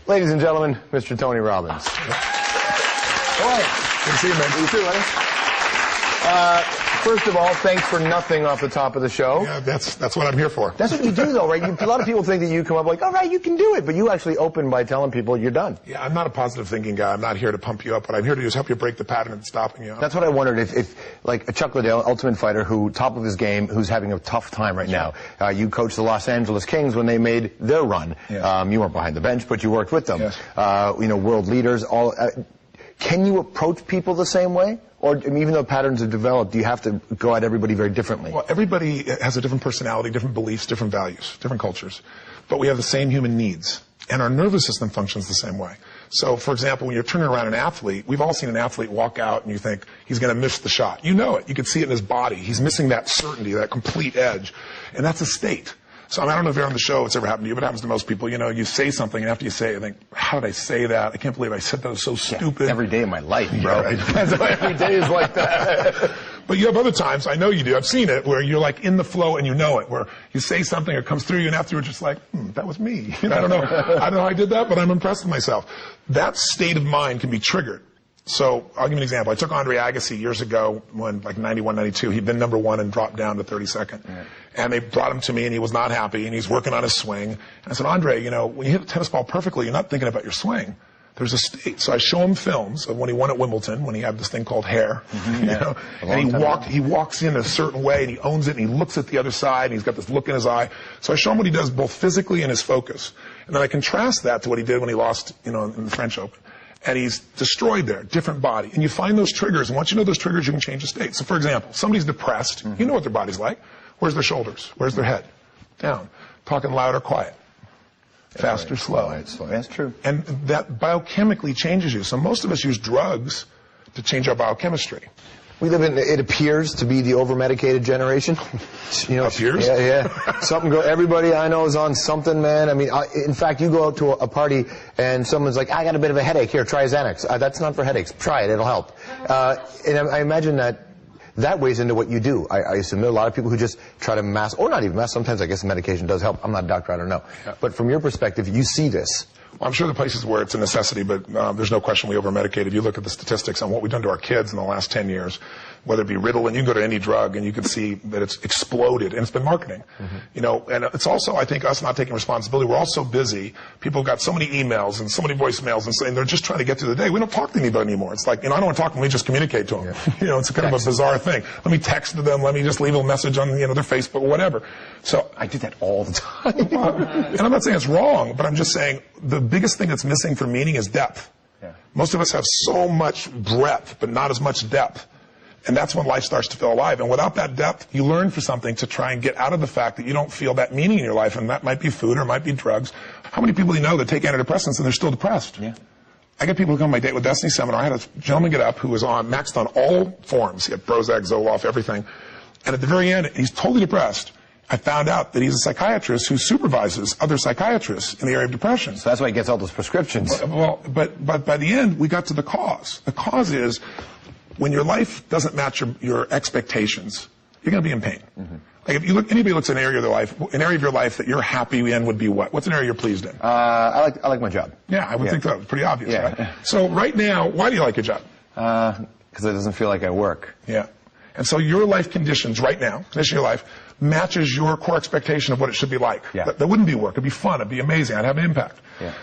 Ladies and gentlemen, Mr. Tony Robbins. Boy, good to see you, man. You too, buddy. First of all, thanks for nothing off the top of the show. Yeah, that's what I'm here for. That's what you do, though, right? A lot of people think that you come up like, all right, you can do it, but you actually open by telling people you're done. Yeah, I'm not a positive thinking guy. I'm not here to pump you up. What I'm here to do is help you break the pattern and stopping you. That's what I wondered, if like a Chuck Liddell, Ultimate Fighter, who top of his game, who's having a tough time right now. You coached the Los Angeles Kings when they made their run. Yeah. You weren't behind the bench, but you worked with them. Yes. World leaders. Can you approach people the same way? Or even though patterns are developed, do you have to go at everybody very differently? Well, everybody has a different personality, different beliefs, different values, different cultures. But we have the same human needs. And our nervous system functions the same way. So, for example, when you're turning around an athlete, we've all seen an athlete walk out and you think he's going to miss the shot. You know it. You can see it in his body. He's missing that certainty, that complete edge. And that's a state. So I don't know if you're on the show, it's ever happened to you, but it happens to most people. You say something, and after you say it, you think, how did I say that? I can't believe I said that. It was so stupid. Every day of my life, bro. Yeah, right. Every day is like that. But you have other times, I know you do, I've seen it, where you're like in the flow and you know it, where you say something, it comes through you, and afterwards it's like, that was me. I don't know how I did that, but I'm impressed with myself. That state of mind can be triggered. So I'll give you an example. I took Andre Agassi years ago when, like 91, 92, he'd been #1 and dropped down to 32nd. Yeah. And they brought him to me and he was not happy and he's working on his swing. And I said, Andre, when you hit a tennis ball perfectly, you're not thinking about your swing. There's a state. So I show him films of when he won at Wimbledon, when he had this thing called hair, and he walks in a certain way and he owns it and he looks at the other side and he's got this look in his eye. So I show him what he does both physically and his focus. And then I contrast that to what he did when he lost, in the French Open. And he's destroyed there, different body. And you find those triggers, and once you know those triggers, you can change the state. So, for example, somebody's depressed. You know what their body's like. Where's their shoulders? Where's their head? Down. Talking loud or quiet? Fast or slow? That's true. And that biochemically changes you. So most of us use drugs to change our biochemistry. We live in, it appears to be the over-medicated generation. Appears? Yeah. Everybody I know is on something, man. I mean, in fact, you go out to a party and someone's like, I got a bit of a headache. Here, try Xanax. That's not for headaches. Try it. It'll help. And I imagine that weighs into what you do. I assume there are a lot of people who just try to mask, or not even mask. Sometimes I guess medication does help. I'm not a doctor. I don't know. Yeah. But from your perspective, you see this. Well, I'm sure the places where it's a necessity, but there's no question we over-medicate. If you look at the statistics on what we've done to our kids in the last 10 years, whether it be Ritalin, you can go to any drug and you can see that it's exploded, and it's been marketing. And it's also, I think, us not taking responsibility. We're all so busy. People have got so many emails and so many voicemails, and they're just trying to get through the day. We don't talk to anybody anymore. It's like, I don't want to talk to them. We just communicate to them. Yeah. It's kind of a bizarre thing. Let me text to them. Let me just leave a message on, their Facebook or whatever. So I do that all the time. And I'm not saying it's wrong, but I'm just saying the biggest thing that's missing for meaning is depth. Yeah. Most of us have so much breadth, but not as much depth. And that's when life starts to feel alive. And without that depth, you learn for something to try and get out of the fact that you don't feel that meaning in your life. And that might be food or it might be drugs. How many people do you know that take antidepressants and they're still depressed? Yeah. I get people who come to my Date with Destiny seminar. I had a gentleman get up who was maxed on all forms. He had Prozac, Zoloft, everything. And at the very end, he's totally depressed. I found out that he's a psychiatrist who supervises other psychiatrists in the area of depression. So that's why he gets all those prescriptions. Well, but by the end, we got to the cause. The cause is when your life doesn't match your expectations, you're going to be in pain. Like if you look, anybody looks at an area of your life that you're happy in would be what? What's an area you're pleased in? I like my job. Yeah, I would think that was pretty obvious, right? So right now, why do you like your job? Because it doesn't feel like I work. Yeah. And so your life conditions right now, condition of your life, matches your core expectation of what it should be like. Yeah. That wouldn't be work. It'd be fun. It'd be amazing. I'd have an impact. Yeah.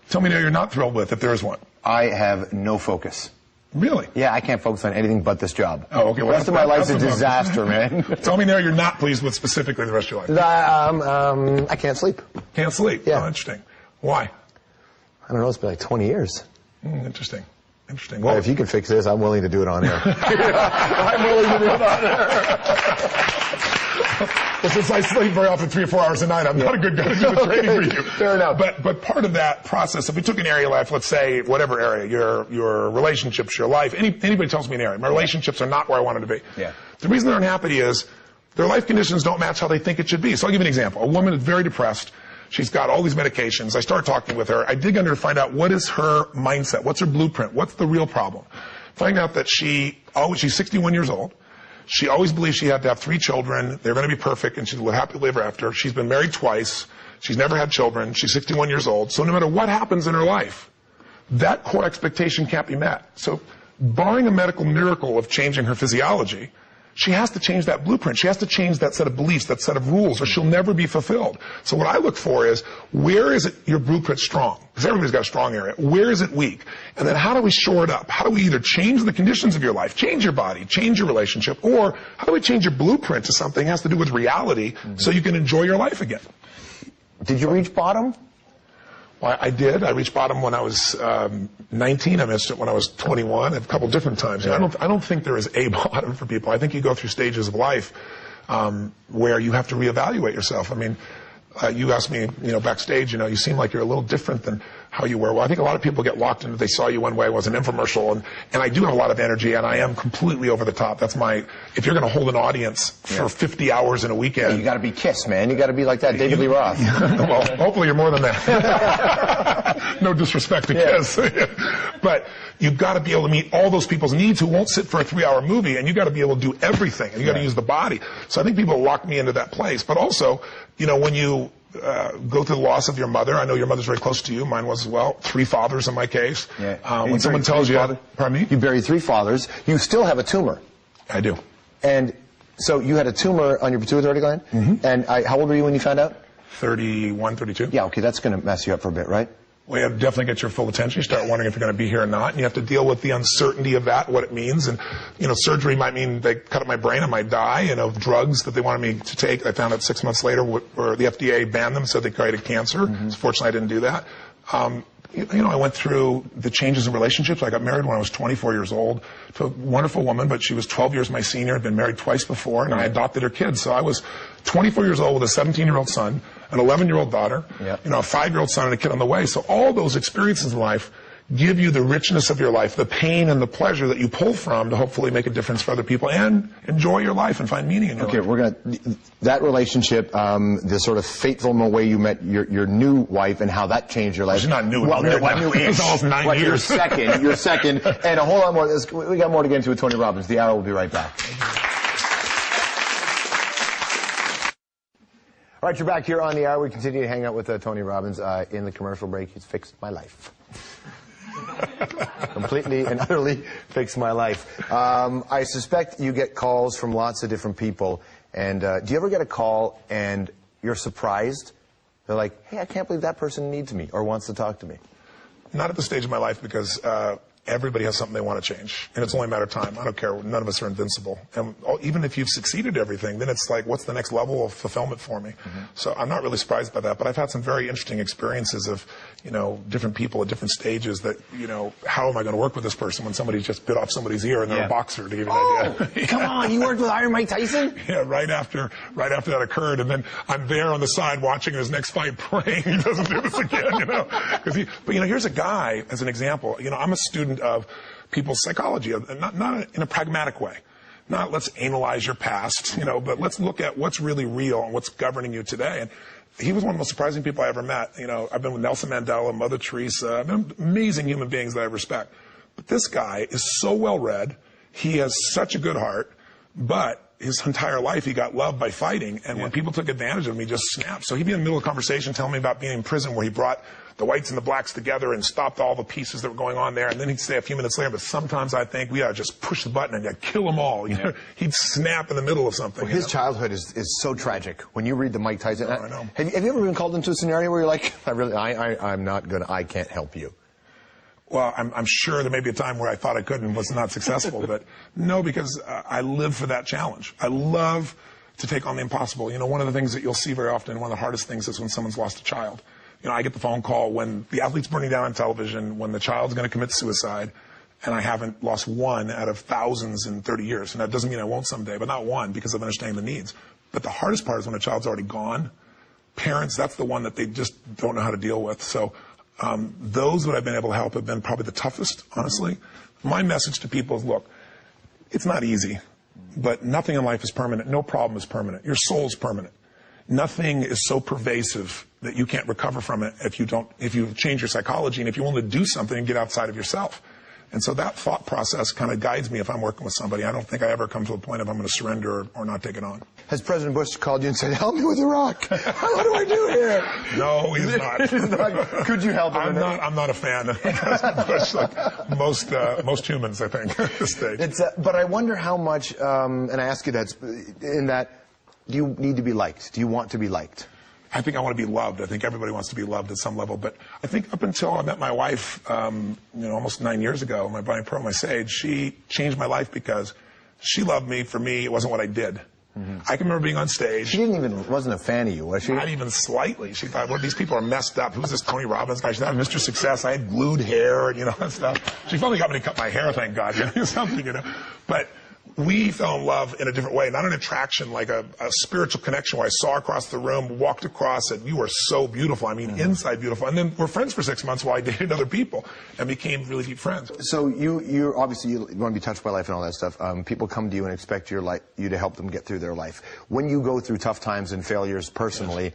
Tell me now you're not thrilled with, if there is one. I have no focus. Really? Yeah, I can't focus on anything but this job. Oh, okay. Well, the rest of my life's a disaster, man. Tell me now you're not pleased with specifically the rest of your life. I can't sleep. Can't sleep? Yeah. Oh, interesting. Why? I don't know. It's been like 20 years. Interesting. Well, if you can fix this, I'm willing to do it on air. I'm willing to do it on air. Well, since I sleep very often 3 or 4 hours a night, I'm not a good guy to do the training for you. Fair enough. But part of that process, if we took an area of life, let's say whatever area, your relationships, your life, anybody tells me an area, my relationships are not where I wanted to be. Yeah. The reason they're unhappy is their life conditions don't match how they think it should be. So I'll give you an example. A woman is very depressed. She's got all these medications. I start talking with her. I dig under to find out what is her mindset. What's her blueprint? What's the real problem? Find out that she's 61 years old. She always believed she had to have 3 children. They're going to be perfect, and she will happily live ever after. She's been married twice. She's never had children. She's 61 years old. So no matter what happens in her life, that core expectation can't be met. So barring a medical miracle of changing her physiology, she has to change that blueprint. She has to change that set of beliefs, that set of rules, or she'll never be fulfilled. So what I look for is, where is it your blueprint strong? Because everybody's got a strong area. Where is it weak? And then how do we shore it up? How do we either change the conditions of your life, change your body, change your relationship, or how do we change your blueprint to something that has to do with reality so you can enjoy your life again? Did you reach bottom? Well, I did. I reached bottom when I was 19. I missed it when I was 21, a couple different times. I don't think there is a bottom for people. I think you go through stages of life where you have to reevaluate yourself. I mean, you asked me, backstage, you seem like you're a little different than how you were. Well, I think a lot of people get locked into, they saw you one way, it was an infomercial, and I do have a lot of energy, and I am completely over the top. That's if you're going to hold an audience for 50 hours in a weekend. Yeah, you got to be Kiss, man. You got to be like that David Lee Roth. Well, hopefully you're more than that. No disrespect to Kiss. But you've got to be able to meet all those people's needs who won't sit for a 3-hour movie, and you got to be able to do everything, and you got to use the body. So I think people lock me into that place. But also, when you go through the loss of your mother. I know your mother's very close to you. Mine was as well. 3 fathers in my case. Yeah. When someone tells you, pardon me? You buried 3 fathers. You still have a tumor. I do. And so you had a tumor on your pituitary gland? Mm-hmm. And how old were you when you found out? 31, 32. Yeah, okay, that's going to mess you up for a bit, right? Well, you have to definitely get your full attention. You start wondering if you're going to be here or not, and you have to deal with the uncertainty of that, what it means. And, surgery might mean they cut up my brain, I might die. Drugs that they wanted me to take, I found out 6 months later, where the FDA banned them, so they created cancer. Mm-hmm. So fortunately, I didn't do that. I went through the changes in relationships. I got married when I was 24 years old to a wonderful woman, but she was 12 years my senior, had been married twice before, and I adopted her kids. So I was 24 years old with a 17-year-old son, an 11-year-old daughter, a 5-year-old son, and a kid on the way. So all those experiences in life give you the richness of your life, the pain and the pleasure that you pull from to hopefully make a difference for other people and enjoy your life and find meaning in your life. Okay, we're going that relationship, the sort of fateful way you met your new wife and how that changed your life. She's not new. Well, new-ish. It's almost 9 years. You're second. And a whole lot more. We got more to get into with Tony Robbins. The Hour will be right back. All right, you're back here on The Hour. We continue to hang out with Tony Robbins. In the commercial break, he's fixed my life. Completely and utterly fixed my life. I suspect you get calls from lots of different people. And do you ever get a call and you're surprised? They're like, hey, I can't believe that person needs me or wants to talk to me. Not at this stage of my life, because everybody has something they want to change, and it's only a matter of time. I don't care. None of us are invincible. And even if you've succeeded at everything, then it's like, what's the next level of fulfillment for me? Mm-hmm. So I'm not really surprised by that, but I've had some very interesting experiences of, different people at different stages that, how am I going to work with this person when somebody just bit off somebody's ear and they're a boxer, to give you an idea. Come on, you worked with Iron Mike Tyson? Yeah, right after that occurred, and then I'm there on the side watching his next fight, praying he doesn't do this again, But here's a guy, as an example, I'm a student of people's psychology, not in a pragmatic way. Not let's analyze your past, but let's look at what's really real and what's governing you today. And he was one of the most surprising people I ever met. I've been with Nelson Mandela, Mother Teresa, I've been amazing human beings that I respect. But this guy is so well read. He has such a good heart, but his entire life he got loved by fighting, and when people took advantage of him, he just snapped. So he'd be in the middle of a conversation telling me about being in prison where he brought the whites and the blacks together and stopped all the pieces that were going on there, and then he'd say a few minutes later, but sometimes I think we ought to just push the button and kill them all. He'd snap in the middle of something. Well, his childhood is so tragic. When you read the Mike Tyson, I know. Have you ever been called into a scenario where you're like, I can't help you? Well, I'm sure there may be a time where I thought I could and was not successful, but no, because I live for that challenge. I love to take on the impossible. One of the things that you'll see very often, one of the hardest things, is when someone's lost a child. I get the phone call when the athlete's burning down on television, when the child's going to commit suicide, and I haven't lost one out of thousands in 30 years. And that doesn't mean I won't someday, but not one, because of understanding the needs. But the hardest part is when a child's already gone. Parents, that's the one that they just don't know how to deal with. So those that I've been able to help have been probably the toughest, honestly. My message to people is, look, it's not easy, but nothing in life is permanent. No problem is permanent. Your soul's permanent. Nothing is so pervasive that you can't recover from it if you change your psychology and if you want to do something and get outside of yourself. And so that thought process kind of guides me if I'm working with somebody. I don't think I ever come to a point of I'm going to surrender or not take it on. Has President Bush called you and said, help me with Iraq? What do I do here? No, he's not. Could you help him? I'm not a fan of President Bush, like most humans, I think, at this stage. But I wonder how much, and I ask you that, in that, do you need to be liked? Do you want to be liked? I think I want to be loved. I think everybody wants to be loved at some level. But I think up until I met my wife, almost 9 years ago, my bride and pearl, my sage, she changed my life because she loved me. For me, it wasn't what I did. Mm-hmm. I can remember being on stage. She wasn't a fan of you, was she? Not even slightly. She thought, well, these people are messed up. Who's this Tony Robbins guy? She's not Mr. Success. I had glued hair and, that stuff. She finally got me to cut my hair, thank God. Something. But we fell in love in a different way, not an attraction, like a spiritual connection where I saw across the room, walked across it, you are so beautiful. I mean, inside beautiful. And then we're friends for 6 months while I dated other people and became really deep friends. So you're obviously, you want to be touched by life and all that stuff. People come to you and expect you to help them get through their life. When you go through tough times and failures personally,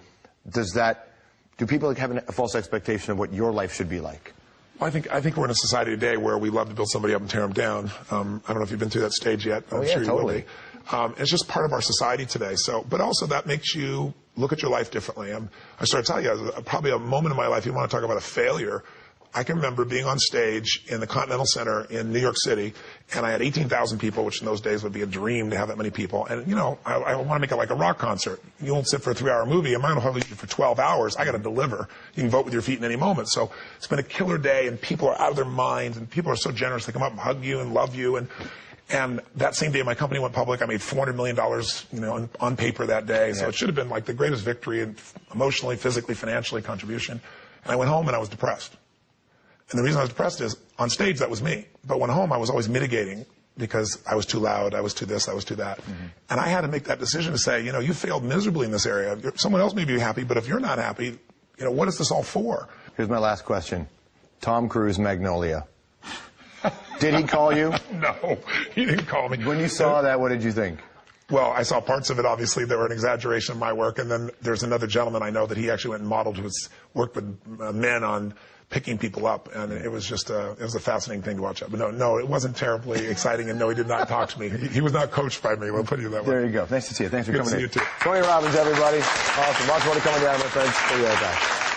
do people have a false expectation of what your life should be like? I think we're in a society today where we love to build somebody up and tear them down. I don't know if you've been through that stage yet. I'm sure you totally. will be. It's just part of our society today. But also that makes you look at your life differently. I started to tell you, probably a moment in my life, you want to talk about a failure. I can remember being on stage in the Continental Center in New York City, and I had 18,000 people, which in those days would be a dream to have that many people. And, I want to make it like a rock concert. You won't sit for a 3-hour movie. I'm not going to hold you for 12 hours. I got to deliver. You can vote with your feet in any moment. So it's been a killer day, and people are out of their minds, and people are so generous. They come up and hug you and love you. And that same day my company went public, I made $400 million, on paper that day. Yeah. So it should have been like the greatest victory, and emotionally, physically, financially, contribution. And I went home and I was depressed. And the reason I was depressed is, on stage, that was me. But when home, I was always mitigating because I was too loud, I was too this, I was too that. Mm-hmm. And I had to make that decision to say, you failed miserably in this area. Someone else may be happy, but if you're not happy, what is this all for? Here's my last question. Tom Cruise, Magnolia. Did he call you? No, he didn't call me. When you saw that, what did you think? Well, I saw parts of it, obviously, that were an exaggeration of my work. And then there's another gentleman I know that he actually went and modeled, who worked with men on picking people up, and it was just it was a fascinating thing to watch. But no, it wasn't terribly exciting, and no, he did not talk to me. He was not coached by me, we'll put it that way. There you go. Nice to see you. Thanks for coming in. Good to see you, too. Tony Robbins, everybody. Awesome. Lots more to coming down, my friends. See you right back.